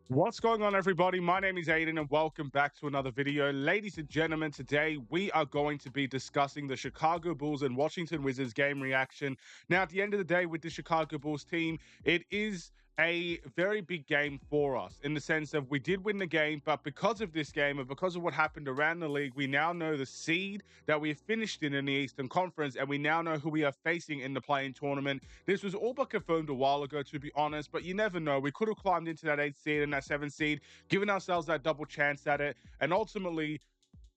What's going on, everybody? My name is Aiden, and welcome back to another video. Ladies and gentlemen, today we are going to be discussing the Chicago Bulls and Washington Wizards game reaction. Now, at the end of the day, with the Chicago Bulls team, it is a very big game for us in the sense of we did win the game, but because of this game and because of what happened around the league, we now know the seed that we have finished in the Eastern Conference, and we now know who we are facing in the play-in tournament. This was all but confirmed a while ago, to be honest, but you never know. We could have climbed into that 8th seed and that 7th seed, given ourselves that double chance at it, and ultimately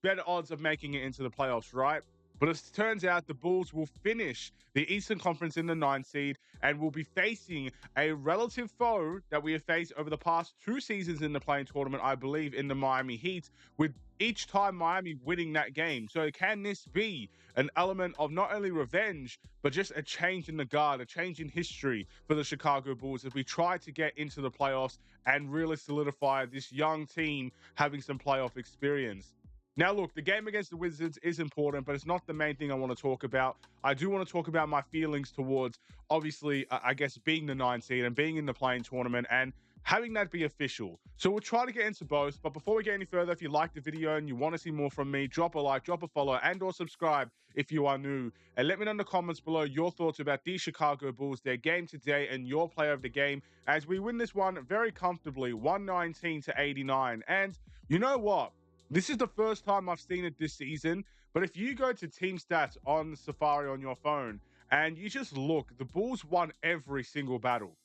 better odds of making it into the playoffs, right? But it turns out the Bulls will finish the Eastern Conference in the 9th seed and will be facing a relative foe that we have faced over the past 2 seasons in the play-in tournament, I believe, in the Miami Heat, with each time Miami winning that game. So can this be an element of not only revenge, but just a change in the guard, a change in history for the Chicago Bulls as we try to get into the playoffs and really solidify this young team having some playoff experience? Now, look, the game against the Wizards is important, but it's not the main thing I want to talk about. I do want to talk about my feelings towards, obviously, I guess, being the 9th seed and being in the play-in tournament and having that be official. So we'll try to get into both. But before we get any further, if you like the video and you want to see more from me, drop a like, drop a follow, and or subscribe if you are new. And let me know in the comments below your thoughts about these Chicago Bulls, their game today, and your player of the game as we win this one very comfortably, 119-89. And you know what? This is the first time I've seen it this season, but if you go to team stats on Safari on your phone and you just look, the Bulls won every single battle.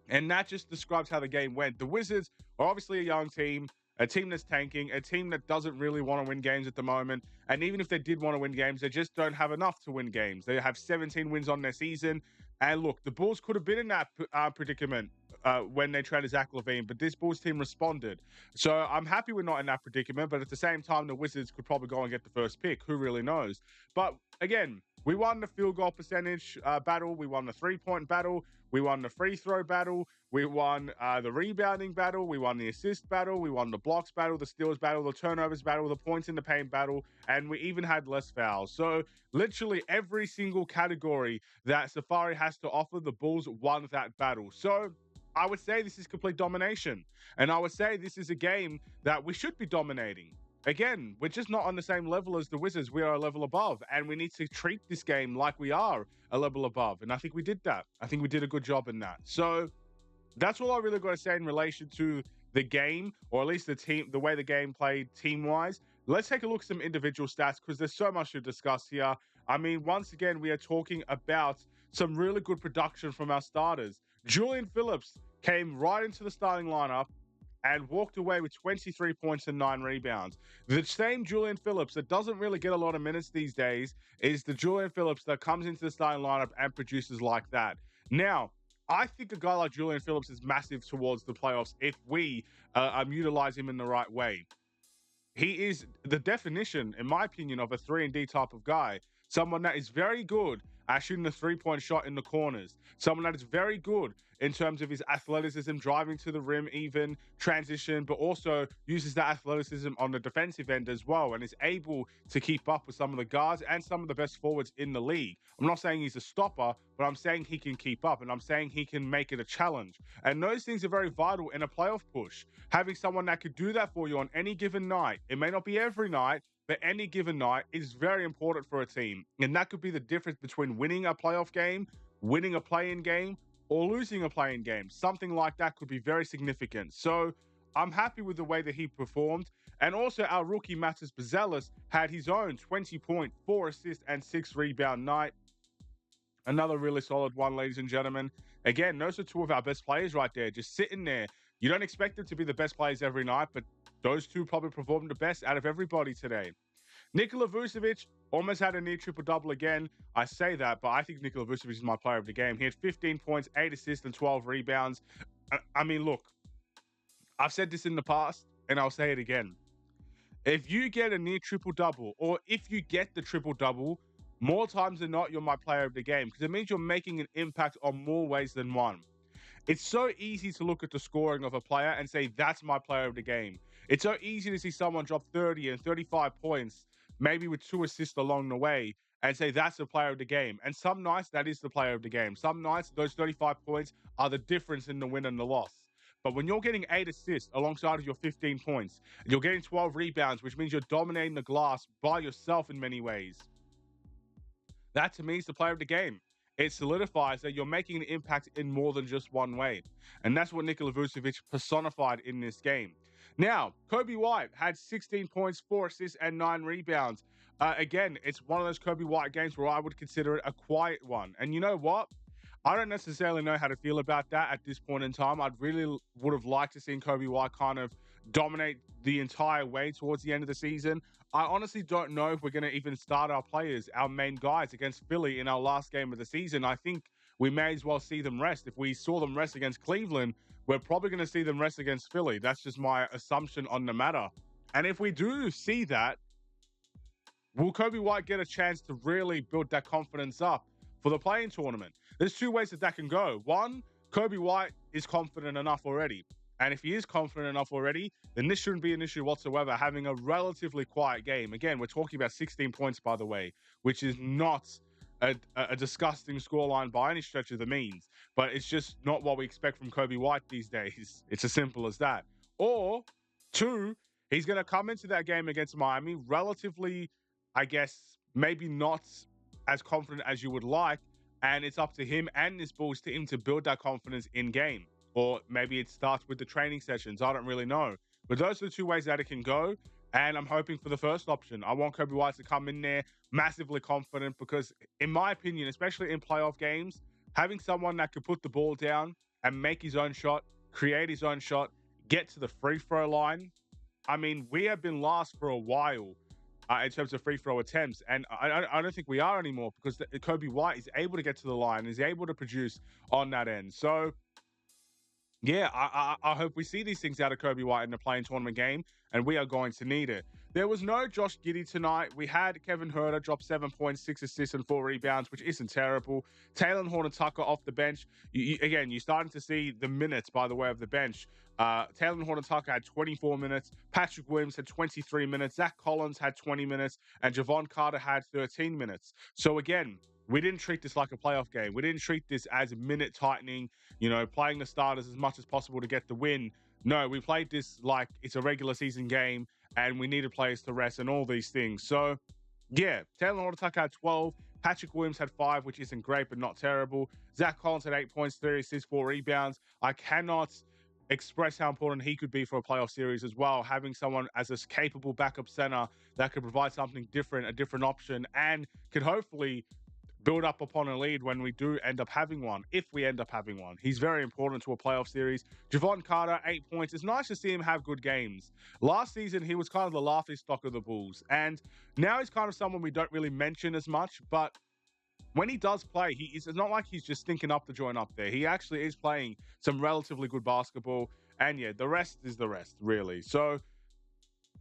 And that just describes how the game went. The Wizards are obviously a young team, a team that's tanking, a team that doesn't really want to win games at the moment. And even if they did want to win games, they just don't have enough to win games. They have 17 wins on their season. And look, the Bulls could have been in that predicament when they traded Zach LaVine, but this Bulls team responded. So I'm happy we're not in that predicament, but at the same time, the Wizards could probably go and get the first pick. Who really knows? But again, we won the field goal percentage battle. We won the three-point battle. We won the free throw battle. We won the rebounding battle. We won the assist battle. We won the blocks battle, the steals battle, the turnovers battle, the points in the paint battle, and we even had less fouls. So literally every single category that Safari has to offer, the Bulls won that battle. So I would say this is complete domination. And I would say this is a game that we should be dominating. Again, we're just not on the same level as the Wizards. We are a level above, and we need to treat this game like we are a level above. And I think we did that. I think we did a good job in that. So that's all I really got to say in relation to the game, or at least the team, the way the game played team-wise. Let's take a look at some individual stats because there's so much to discuss here. I mean, once again, we are talking about some really good production from our starters. Julian Phillips came right into the starting lineup and walked away with 23 points and 9 rebounds. The same Julian Phillips that doesn't really get a lot of minutes these days is the Julian Phillips that comes into the starting lineup and produces like that. Now, I think a guy like Julian Phillips is massive towards the playoffs if we utilize him in the right way. He is the definition, in my opinion, of a 3-and-D type of guy. Someone that is very good at shooting a three-point shot in the corners. Someone that is very good in terms of his athleticism, driving to the rim, even transition, but also uses that athleticism on the defensive end as well and is able to keep up with some of the guards and some of the best forwards in the league. I'm not saying he's a stopper, but I'm saying he can keep up and I'm saying he can make it a challenge. And those things are very vital in a playoff push. Having someone that could do that for you on any given night, it may not be every night, but any given night is very important for a team. And that could be the difference between winning a playoff game, winning a play-in game, or losing a play-in game. Something like that could be very significant. So I'm happy with the way that he performed. And also our rookie, Matas Bazelis, had his own 20-point, 4 assist, and 6 rebound night. Another really solid one, ladies and gentlemen. Again, those are two of our best players right there, just sitting there. You don't expect them to be the best players every night, but those two probably performed the best out of everybody today. Nikola Vucevic almost had a near triple-double again. I say that, but I think Nikola Vucevic is my player of the game. He had 15 points, 8 assists, and 12 rebounds. I mean, look, I've said this in the past, and I'll say it again. If you get a near triple-double, or if you get the triple-double, more times than not, you're my player of the game because it means you're making an impact on more ways than one. It's so easy to look at the scoring of a player and say, that's my player of the game. It's so easy to see someone drop 30 and 35 points, maybe with 2 assists along the way, and say that's the player of the game. And some nights, that is the player of the game. Some nights, those 35 points are the difference in the win and the loss. But when you're getting 8 assists alongside of your 15 points, and you're getting 12 rebounds, which means you're dominating the glass by yourself in many ways, that to me is the player of the game. It solidifies that you're making an impact in more than just one way. And that's what Nikola Vucevic personified in this game. Now, Kobe White had 16 points, 4 assists, and 9 rebounds. Again, it's one of those Kobe White games where I would consider it a quiet one. And you know what? I don't necessarily know how to feel about that at this point in time. I'd really would have liked to see Kobe White kind of dominate the entire way towards the end of the season. I honestly don't know if we're going to even start our players, our main guys, against Philly in our last game of the season. I think we may as well see them rest. If we saw them rest against Cleveland, we're probably going to see them rest against Philly. That's just my assumption on the matter. And if we do see that, will Kobe White get a chance to really build that confidence up for the playing tournament? There's two ways that can go. One, Kobe White is confident enough already. And if he is confident enough already, then this shouldn't be an issue whatsoever, having a relatively quiet game. Again, we're talking about 16 points, by the way, which is not a disgusting scoreline by any stretch of the means. But it's just not what we expect from Kobe White these days. It's as simple as that. Or, two, he's going to come into that game against Miami relatively, I guess, maybe not as confident as you would like. And it's up to him and this Bulls team to build that confidence in game. Or maybe it starts with the training sessions. I don't really know. But those are the two ways that it can go. And I'm hoping for the first option. I want Kobe White to come in there massively confident because, in my opinion, especially in playoff games, having someone that could put the ball down and make his own shot, create his own shot, get to the free throw line. I mean, we have been last for a while in terms of free throw attempts. And I don't think we are anymore because Kobe White is able to get to the line, is able to produce on that end. So, yeah, I hope we see these things out of Kobe White in the playing tournament game, and we are going to need it. There was no Josh Giddey tonight. We had Kevin Huerter drop 7 points, 6 assists, and 4 rebounds, which isn't terrible. Taylor Horton-Tucker off the bench. Again, you're starting to see the minutes by the way of the bench. Taylor Horton-Tucker had 24 minutes. Patrick Williams had 23 minutes. Zach Collins had 20 minutes. And Javon Carter had 13 minutes. So again, we didn't treat this like a playoff game. We didn't treat this as minute tightening, playing the starters as much as possible to get the win. No, we played this like it's a regular season game and we needed players to rest and all these things. So, yeah, Taylor Horton-Tucker had 12. Patrick Williams had 5, which isn't great, but not terrible. Zach Collins had 8 points, 3 assists, 4 rebounds. I cannot express how important he could be for a playoff series as well, having someone as a capable backup center that could provide something different, a different option, and could hopefully build up upon a lead when we do end up having one, if we end up having one. He's very important to a playoff series. Javon Carter, 8 points. It's nice to see him have good games. Last season, he was kind of the laughingstock of the Bulls, and now he's kind of someone we don't really mention as much, but when he does play, it's not like he's just stinking up the joint up there. He actually is playing some relatively good basketball, and yeah, the rest is the rest, really. So,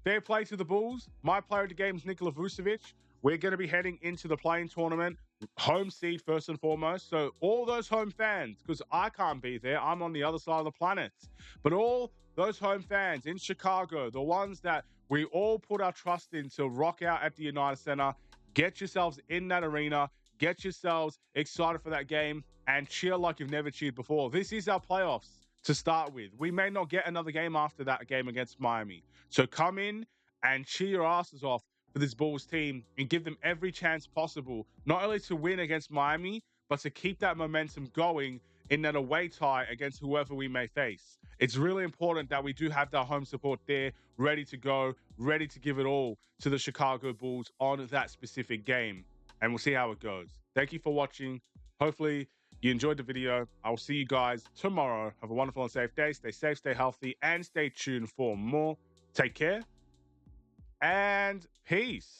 fair play to the Bulls. My player of the game is Nikola Vucevic. We're going to be heading into the playing tournament, home seed first and foremost. So all those home fans, because I can't be there, I'm on the other side of the planet. But all those home fans in Chicago, the ones that we all put our trust in to rock out at the United Center, get yourselves in that arena, get yourselves excited for that game, and cheer like you've never cheered before. This is our playoffs to start with. We may not get another game after that game against Miami. So come in and cheer your asses off for this Bulls team and give them every chance possible, not only to win against Miami, but to keep that momentum going in that away tie against whoever we may face. It's really important that we do have that home support there, ready to go, ready to give it all to the Chicago Bulls on that specific game. And we'll see how it goes. Thank you for watching. Hopefully you enjoyed the video. I will see you guys tomorrow. Have a wonderful and safe day. Stay safe, stay healthy, and stay tuned for more. Take care. And peace.